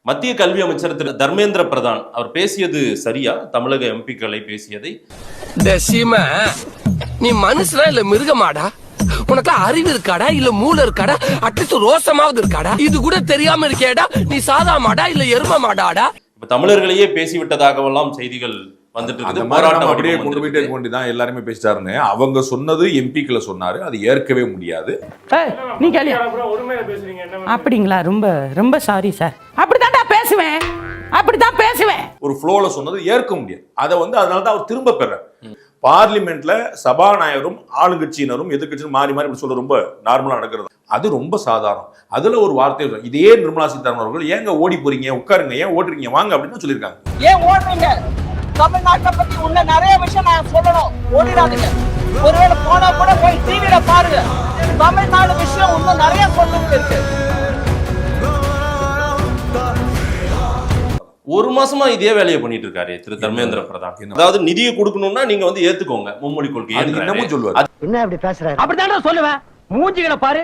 மத்திய கல்வி அமைச்சர் திரு தர்மேந்திர பிரதான் அவர் பேசியது சரியா? தமிழக எம்பிக்களை பேசியதை நீ மனுஷனா இல்ல மிருகமாடா? உனக்கு அறிவு இருக்காடா இல்ல மூளை இருக்காடா? அட்லீஸ்ட் ரோசமாவது இருக்காடா? இது கூட தெரியாம இருக்கேடா? நீ சாதா மாடா இல்ல எரும மாடாடா? இப்ப தமிழர்களையே பேசிவிட்டதாகவெல்லாம் செய்திகள் வந்துட்டு இருக்கு. போராட்டம் அப்படியே கொண்டு போயிட்டே கொண்டுதான் எல்லாருமே பேசிட்டாருன்னு அவங்க சொன்னது எம்பிக்களை சொன்னாரு. அது ஏற்கவே முடியாது. நீ கேளியா? அப்படிங்களா? ரொம்ப ரொம்ப சாரி சார். அப்படித்தான்டா பேசுவேன், அப்படித்தான் பேசுவேன். ஒரு ஃப்ளோல சொன்னது ஏற்க முடியாது. அதை அதனாலதான் அவர் திரும்ப பெறார். பார்லிமெண்ட்ல சபாநாயகரும் ஆளுங்கட்சியினரும் எதிர்கட்சியினரும் மாறி மாறி சொல்ல ரொம்ப நார்மலா நடக்கிறது. அது ரொம்ப சாதாரணம். அதுல ஒரு வார்த்தை இதே நிர்மலா சீதாராமன் அவர்கள் ஏங்க ஓடி போறீங்க, உட்காருங்க, ஏன் ஓடுறீங்க, வாங்க அப்படின்னு சொல்லியிருக்காங்க. ஏன் ஓடுறீங்க? தமிழ்நாட்டை பத்தி இன்னும் நிறைய விஷயம் நான் சொல்லணும், ஓடிடாதீங்க. ஒருவேளை போனா கூட போய் டிவியில பாருங்க. தமிழ்நாடு விஷயம் இன்னும் நிறைய சொல்லணும் இருக்கு. ஒரு மாசமா இதே வேலையை பண்ணிட்டு இருக்காரு திரு தர்மேந்திர பிரதான். அதாவது நிதியை கொடுக்கணும்னா நீங்க ஏத்துக்கோங்க மும்மொழி கொள்கை. என்னமோ சொல்லுவாரு. என்ன அப்படி பேசுறாரு? அப்படித்தான்டா சொல்லுவேன். மூஞ்சிகளை பாரு,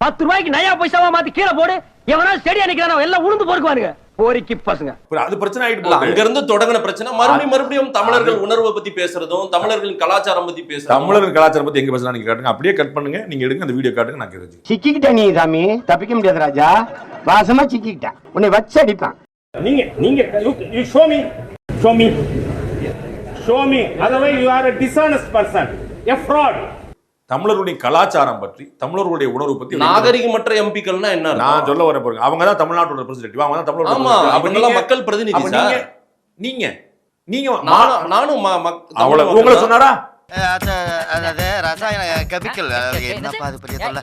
10 ரூபாய்க்கு நயா பைசாவா மாத்தி கீழே போடு. எவனா ஸ்டேடியா நிக்கிறானோ எல்லாம் உளுந்து பொறுக்குவானுங்க. போரிக்கு பசங்க. அது பிரச்சனை ஆயிட்டு அங்க இருந்து தொடங்கின பிரச்சனை மறுபடியும் தமிழர்கள் உணர்வை பத்தி பேசுறதும் தமிழர்களின் கலாச்சாரம் பத்தி பேசுறதும். தமிழர்கள் கலாச்சாரம் பத்தி எங்க பேசலாம் நீங்க காட்டுங்க. அப்படியே கட் பண்ணுங்க, நீங்க எடுங்க, அந்த வீடியோ காட்டுங்க. நான் கேக்குறேன். சிக்கிக்கிட்ட நீ சாமி, தப்பிக்க முடியாது ராஜா. வாசமா சிக்கிக்கிட்ட உன்னை வச்சு அடிப்பான். நீங்க you show me otherwise you are a dishonest person, a fraud. தமிழர்களுடைய கலாச்சாரம் பற்றி, தமிழர்களுடைய உணர்வு பத்தி நாகரிகமற்ற எம்பிக்கள்னா என்ன? நான் சொல்ல வர போறேன். அவங்க தான் தமிழ்நாட்டோட ரெப்ரசன்டேட்டிவ். அவங்க தான் தமிழோட. ஆமா, அவங்கெல்லாம் மக்கள் பிரதிநிதி சார். நீங்க நானும் அவ்வளவு உங்களை சொன்னாரா? அதாவது ரசாயன கெமிக்கல் என்னப்பா அது பெரிய தொல்லை.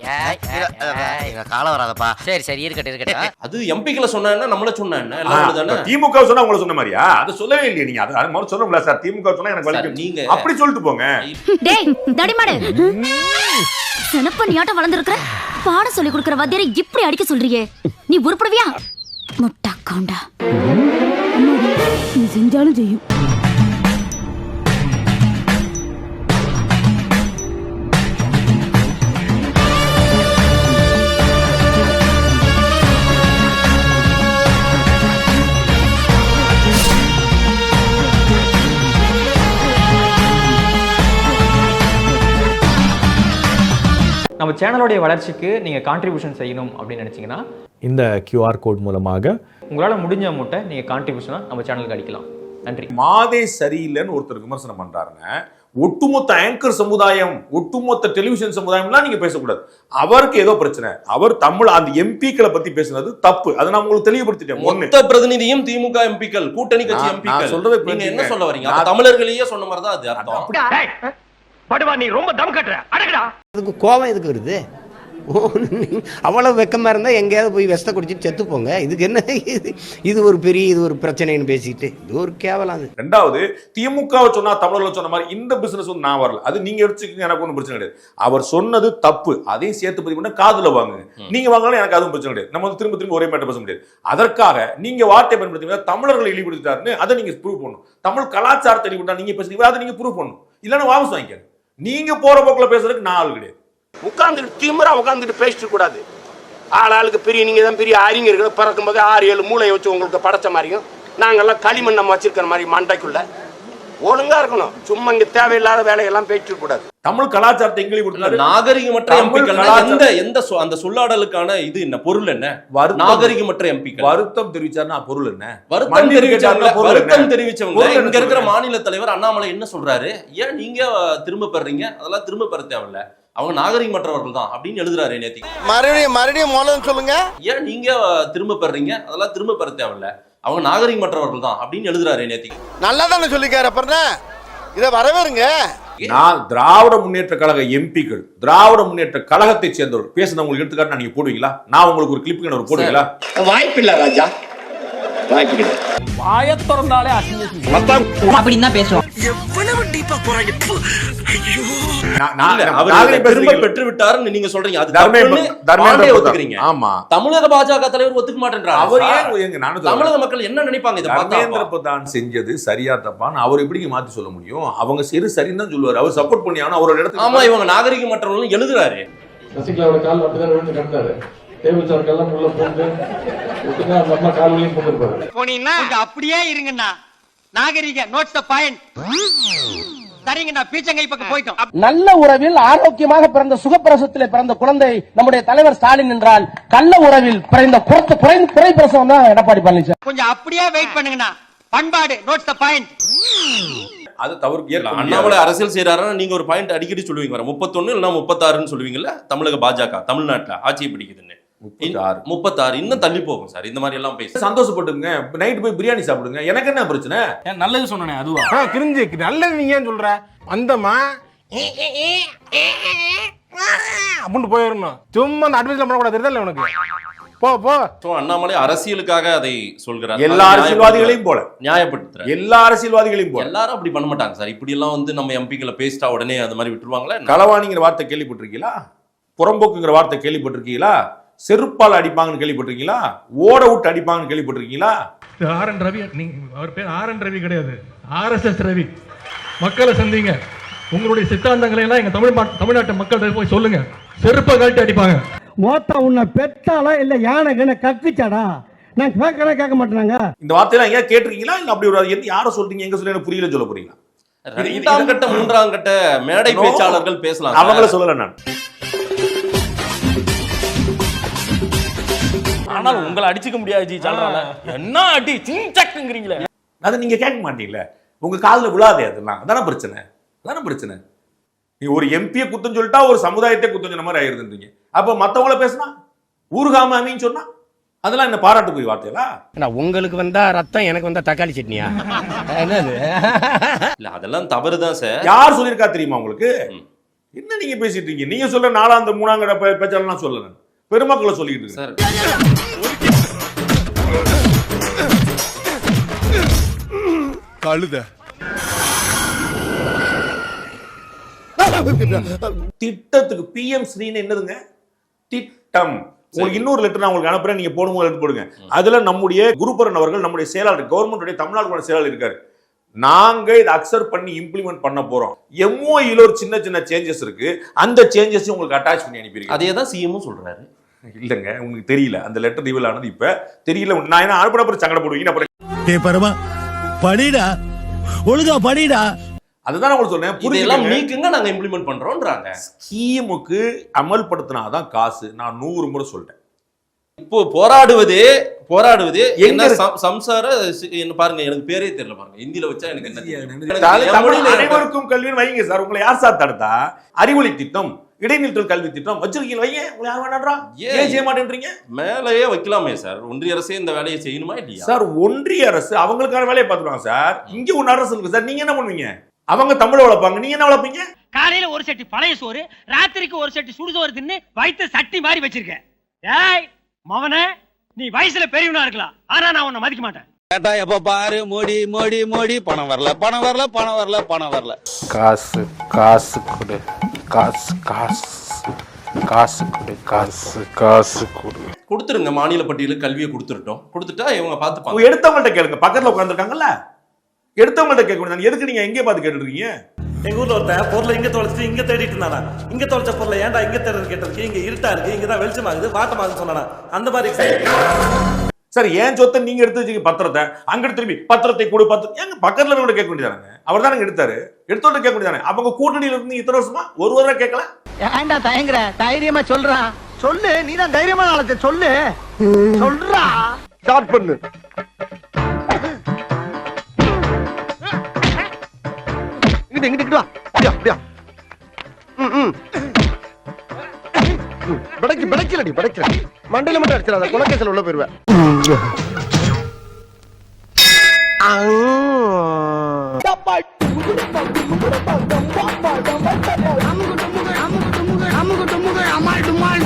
கால வராதப்பா. சரி இருக்கட்டும். அது எம்பிக்களை சொன்னா என்ன, நம்மள சொன்னா என்ன? எல்லாம் தானே. திமுக சொன்னா உங்களை சொன்ன மாதிரியா? அது சொல்லவே இல்லையே நீங்க. அது முதல்ல சொல்லணும்ல சார். திமுக சொன்னா எனக்கு வலிக்கும். நீங்க அப்படி சொல்லிட்டு போங்க. டேய் தடிமாடு, சனப்பண்ணியாட்ட வளர்ந்திருக்கிற பாடம் சொல்லி கொடுக்கிற வாத்தியாரை இப்படி அடிக்க சொல்றியே, நீ உருப்படவியா? முட்டா கவுண்டா. நீ செஞ்சாலும் செய்யும். நம்ம சேனலோடைய வளர்ச்சிக்கு நீங்கள் கான்ட்ரிபியூஷன் செய்யணும் அப்படின்னு நினச்சிங்கன்னா இந்த QR கோட் மூலமாக உங்களால் முடிஞ்ச அமௌண்ட்டை நீங்கள் கான்ட்ரிபியூஷனாக நம்ம சேனலுக்கு அடிக்கலாம். நன்றி. மாதே சரியில்லைன்னு ஒருத்தர் விமர்சனம் பண்றாருங்க. ஒட்டுமொத்த ஆங்கர் சமுதாயம், ஒட்டுமொத்த டெலிவிஷன் சமுதாயம்லாம் நீங்க பேசக்கூடாது. அவருக்கு ஏதோ பிரச்சனை. அவர் தமிழ் அந்த எம்பிக்களை பத்தி பேசுனது தப்பு. அதை நான் உங்களுக்கு தெளிவுபடுத்திட்டேன். மொத்த பிரதிநிதியும் திமுக எம்பிக்கள், கூட்டணி கட்சி எம்பிக்கள். சொல்றது நீங்க என்ன சொல்ல வரீங்க? தமிழர்களையே சொன்ன மாதிரி தான் அது அர்த்தம். படுவா, நீ ரொம்ப தம் கட்டுற. அடங்கடா. அதுக்கு கோவம் எதுக்கு வருது? அவ்வளவு வெக்கமா இருந்தா எங்கேயாவது போய் விஷத்தை குடிச்சிட்டு செத்து போங்க. இதுக்கு என்ன இது ஒரு பிரச்சனைன்னு பேசிட்டு இது ஒரு கேவலம். ரெண்டாவது, திமுகவை சொன்னா தமிழர்கள் சொன்ன மாதிரி இந்த பிசினஸ் நான் வரல. அது நீங்க எடுத்துக்கங்க, எனக்கு ஒன்றும் பிரச்சனை கிடையாது. அவர் சொன்னது தப்பு, அதையும் சேர்த்து பதிவு பண்ண காதுல வாங்குங்க. நீங்க வாங்கலாம், எனக்கு அதுவும் பிரச்சனை கிடையாது. நம்ம திரும்ப ஒரே மேட்டர் பேச முடியாது. அதற்காக நீங்க வார்த்தை பயன்படுத்தி தமிழர்களை இழிவுபடுத்தாருன்னு அதை நீங்க ப்ரூவ் பண்ணணும். தமிழ் கலாச்சாரத்தை இழிவுபடுத்தா நீங்க பேசுறீங்க, அதை நீங்க ப்ரூவ் பண்ணணும். இல்லைன்னா வாபஸ் வாங்கிக்க. நீங்க போற போக்கில் பேசுறதுக்கு நான் ஆள் கிடையாது. உட்கார்ந்துட்டு திமிரா உட்கார்ந்துட்டு பேசிட்டு கூடாது. ஆளுக்கு பெரிய நீங்க தான் பெரிய அறிஞர்கள். பிறக்கும் போது 6-7 மூளையை வச்சு உங்களுக்கு படைச்ச மாதிரியும் நாங்கெல்லாம் களிமண் நம்ம வச்சிருக்கிற மாதிரி மண்டைக்குள்ள ஒழுங்கா இருக்கணும். சும்மா இங்க தேவையில்லாத வேலையெல்லாம் பேசிட்டு கூடாது. தமிழ் கலாச்சாரத்தை எங்களுக்கு நாகரிகமற்ற எம்பிக்கள் எந்த அந்த சொல்லாடலுக்கான இது என்ன பொருள் என்ன? நாகரிகமற்ற எம்பிக்கள் வருத்தம் தெரிவிச்சாருன்னா பொருள் என்ன? வருத்தம் தெரிவிச்சவங்க இங்க இருக்கிற மாநில தலைவர் அண்ணாமலை என்ன சொல்றாரு? ஏன் நீங்க திரும்ப பெறீங்க? அதெல்லாம் திரும்ப பெற தேவையில்ல, அவங்க நாகரிகமற்றவர்கள் தான் அப்படின்னு எழுதுறாரு நேத்தி. மறுபடியும் முதல்ல சொல்லுங்க. ஏன் நீங்க திரும்ப பெறீங்க? அதெல்லாம் திரும்ப பெற தேவையில்ல, அவங்க நாகரிகமற்றவர்கள் தான் அப்படின்னு எழுதுறாரு நேத்தி. நல்லா தானே சொல்லிக்காரு. அப்புறம் இதை வரவேறுங்க. நான் திராவிட முன்னேற்ற கழக எம்பிக்கள், திராவிட முன்னேற்ற கழகத்தை சேர்ந்தவர்கள் பேசுன உங்களுக்கு எடுத்துக்காட்டு நீங்க போடுவீங்களா? நான் உங்களுக்கு ஒரு கிளிப்புக்கு ஒரு போடுவீங்களா? வாய்ப்பு இல்ல ராஜா, வாய்ப்பு கிடையாது. ஆயத்தொறந்தாலே அப்படின்னு தான் பேசுவோம். எவ்வளவு டீப்பா போறாங்க. திரும்ப பெற்று விட்டாருன்னு நீங்க சொல்றீங்க. அது ஒத்துக்கிறீங்க. ஆமா, தமிழக பாஜக தலைவர் ஒத்துக்க மாட்டேன்றாரு. அவர் ஏன் தமிழக மக்கள் என்ன நினைப்பாங்க? இதை தர்மேந்திர பிரதான் செஞ்சது சரியா தப்பான்னு அவர் எப்படிங்க மாத்தி சொல்ல முடியும்? அவங்க சரி சரின்னு தான் சொல்லுவாரு. அவர் சப்போர்ட் பண்ணி ஆனா அவரோட இடத்துல ஆமா இவங்க நாகரிகமற்றவர்கள் எழுதுறாரு. சசிகலாவோட கால் அப்படிதான் விழுந்து கிடந்தாரு. தேவச்சார் கல்லாம் உள்ள போட்டு போனீங்கன்னா அப்படியே இருங்கண்ணா. நாகரிக நோட்ஸ் தி பாயிண்ட். சரிங்கண்ணா, பீச்சங்கை பக்கம் போய்ட்டோம். நல்ல உறவில் ஆரோக்கியமாக பிறந்த சுகப்பிரசவத்திலே பிறந்த குழந்தை நம்முடைய தலைவர் ஸ்டாலின் என்றால், கள்ள உறவில் பிறந்த குறை பிரசவம் தான் எடப்பாடி பழனிசாமி. கொஞ்சம் அப்படியே வெயிட் பண்ணுங்கண்ணா. பண்பாடு நோட்ஸ் தி பாயிண்ட். அது தவறு. அண்ணாமலை அரசியல் செய்யறாருன்னா நீங்க ஒரு பாயிண்ட் அடிக்கடி சொல்லுவீங்க, 31 இல்லைன்னா 36ன்னு சொல்லுவீங்கல்ல. தமிழக பாஜக தமிழ்நாட்டுல ஆட்சியை பிடிக்குதுன்னு 36 இன்னும் தள்ளி போகும் சார். இந்த மாதிரி எல்லாம் பேசி சந்தோஷப்பட்டுங்க. நைட் போய் பிரியாணி சாப்பிடுங்க, எனக்கு என்ன பிரச்சனை? நல்லது சொன்னே அதுவா கிரிஞ்சு நல்லது. நீங்க ஏன் சொல்ற வந்தமா அப்படின்னு போயிடணும். சும்மா அந்த அட்வைஸ்ல பண்ணக்கூடாது, தெரியல உனக்கு. போ போ. அண்ணாமலை அரசியலுக்காக அதை சொல்கிறார். எல்லா அரசியல்வாதிகளையும் போல நியாயப்படுத்துற எல்லா அரசியல்வாதிகளையும் போல எல்லாரும் அப்படி பண்ண மாட்டாங்க சார். இப்படி எல்லாம் வந்து நம்ம எம்பிக்களை பேசிட்டா உடனே அது மாதிரி விட்டுருவாங்களா? களவாணிங்கிற வார்த்தை கேள்விப்பட்டிருக்கீங்களா? புறம்போக்குங்கிற வார்த்தை கேள்விப்பட்டிருக்கீங்களா? செருப்பால் அடிப்பாங்கன்னு கேள்விப்பட்டிருக்கீங்களா? ஓட விட்டு அடிப்பாங்கன்னு கேள்விப்பட்டிருக்கீங்களா? ஆர்.என். ரவி, அவர் பேர் ஆர்.என். ரவி கிடையாது, RSS ரவி. மக்களை சந்திங்க, உங்களுடைய சித்தாந்தங்களை எல்லாம் எங்க தமிழ்நாட்டு மக்கள் போய் சொல்லுங்க. செருப்பை கழட்டி அடிப்பாங்க. மோத்தா உன்னை பெத்தாலா இல்ல யானை கக்குச்சாடா? நான் கேட்க மாட்டாங்க. இந்த வார்த்தையெல்லாம் எங்க கேட்டிருக்கீங்களா? இல்ல அப்படி ஒரு யாரை சொல்றீங்க, எங்க சொல்லி எனக்கு புரியல சொல்ல போறீங்களா? 2ஆம் கட்ட 3ஆம் கட்ட மேடை பேச்சாளர்கள் பேசலாம், அவங்கள சொல்லல நான். ஆனால் உங்களை அடிச்சுக்க முடியாது ஜி. சொல்றாங்க என்ன அடி சிங்சக்ங்கிறீங்களே, அதை நீங்க கேட்க மாட்டீங்களே, உங்க காதுல விழாதே. அதெல்லாம் அதான பிரச்சனை, அதான பிரச்சனை. நீ ஒரு எம்பியை குத்தம் சொல்லிட்டா ஒரு சமுதாயத்தை குத்தம் சொன்ன மாதிரி ஆயிருந்தீங்க. அப்ப மத்தவங்கள பேசினா ஊருகாம அமீன்னு சொன்னா அதெல்லாம் என்ன பாராட்டுக்குரிய வார்த்தைகளா? உங்களுக்கு வந்தா ரத்தம், எனக்கு வந்தா தக்காளி சட்னியா? என்னது? இல்ல அதெல்லாம் தவறுதான் சார். யார் சொல்லியிருக்கா தெரியுமா உங்களுக்கு? என்ன நீங்க பேசிட்டு இருக்கீங்க? நீங்க சொல்ல 4ஆம் 3ஆம் கட்ட பேச்சாளர்லாம் சொல்லல, பெருமக்களை சொல்லிட்டு இருக்கு சார். கழுத திட்டத்துக்கு PM ஸ்ரீன்னு என்னதுங்க? திட்டம். உங்களுக்கு இன்னொரு லெட்டர் நான் உங்களுக்கு அனுப்புறேன், நீங்க போடும்போது எடுத்து போடுங்க. அதுல நம்முடைய குருபரன் அவர்கள், நம்முடைய செயலாளர், கவர்மெண்டுடைய தமிழ்நாடு செயலாளர் இருக்காரு. நாங்க இதை அக்செப்ட் பண்ணி இம்ப்ளிமெண்ட் பண்ண போறோம். MOEல ஒரு சின்ன சின்ன சேஞ்சஸ் இருக்கு, அந்த சேஞ்சஸ் உங்களுக்கு அட்டாச் பண்ணி அனுப்பிடுங்க. அதே தான் சிஎம் சொல்றாரு. இல்லங்க, உங்களுக்கு தெரியல, அந்த லெட்டர் ரிவீல் ஆனது இப்ப தெரியல. நான் என்ன அனுப்புற சங்கடப்படுவீங்க? பரமா படிடா, ஒழுங்கா படிடா. அதுதான் உங்களுக்கு சொன்னேன், இதெல்லாம் நீக்குங்க, நாங்க இம்ப்ளிமெண்ட் பண்றோம்ன்றாங்க. ஸ்கீமுக்கு அமல்படுத்தினாதான் காசு. நான் 100 முறை சொல்லிட்டேன். இப்போ போராடுவது என்ன சம்சார என்ன பாருங்க, எனக்கு பேரே தெரியல பாருங்க. ஹிந்தில வச்சா எனக்கு என்ன? அனைவருக்கும் கல்வின்னு வைங்க சார். உங்களை யார் சார் தடுத்தா? அறிவொளி திட்டம், இடைநிற்றல் கல்வி திட்டம் வச்சிருக்கீங்க, வைங்க. உங்களை யார் வேணான்றா? ஏன் செய்ய மாட்டேன்றீங்க? மேலேயே வைக்கலாமே சார். ஒன்றிய அரசே இந்த வேலையை செய்யணுமா இல்லையா சார்? ஒன்றிய அரசு அவங்களுக்கான வேலையை பார்த்துருவாங்க சார். இங்க ஒன்னு அரசு இருக்கு சார். நீங்க என்ன பண்ணுவீங்க? அவங்க தமிழ வளர்ப்பாங்க, நீங்க என்ன வளர்ப்பீங்க? காலையில ஒரு சட்டி பழைய சோறு, ராத்திரிக்கு ஒரு சட்டி சுடுசோறு தின்னு வயிற்று சட்டி மாதிரி வச்சிருக்க. ஏய் மவனே, நீ வயசுல பெரியவனா இருக்கலாம், ஆனா நான் உன்னை மதிக்க மாட்டேன். கேட்டா எப்ப பாரு மோடி மோடி மோடி, பணம் வரல பணம் வரல பணம் வரல பணம் வரல. காசு காசு கொடு, காசு காசு காசு கொடு, காசு காசு கொடு. கொடுத்துருங்க. மாநில பட்டியலுக்கு கல்வியை கொடுத்துட்டா இவங்க பார்த்துப்பாங்க. எடுத்தவங்கள்ட்ட கேளுங்க, பக்கத்துல உட்கார்ந்துருக்காங்கல்ல, எடுத்தவங்கள்ட்ட கேட்க வேண்டியது. எதுக்கு நீங்க எங்கே பார்த்து கேட்டுட்டு இருக்கீங்க? எங்க ஊர்ல ஒருத்தன் பொருளை இங்க தொலைச்சிட்டு இங்க தேடிட்டு இருந்தானா. இங்க தொலைச்ச பொருளை ஏன்டா இங்க தேடுறது கேட்டதுக்கு, இங்க இருட்டா இருக்கு, இங்கதான் வெளிச்சமாகுது, வாட்டமாகுதுன்னு சொன்னானா. அந்த மாதிரி சார், ஏன் சொத்தை நீங்க எடுத்து வச்சுக்க பத்திரத்தை, அங்க திரும்பி பத்திரத்தை கொடு, பத்திரம் எங்க பக்கத்துல இருந்து கேட்க வேண்டியதானங்க? அவர் தானே எடுத்தாரு, எடுத்தோட கேட்க வேண்டியதானே. அவங்க கூட்டணியில இருந்து இத்தனை வருஷமா ஒரு தடவை கேட்கல. ஏன்டா தயங்குற? தைரியமா சொல்றா, சொல்லு. நீதான் தைரியமான ஆளத்தை, சொல்லு சொல்றா. ஸ்டார்ட் பண்ணு. இங்கிட்டு வா. அப்படியா படைக்கலடி மண்டையில மட்டும் அடிச்சிடாத, குலக்கேசல் உள்ள போயிருவேன். அம்முக்கு டும்முக்கு அம்மாள் டும்மாள்.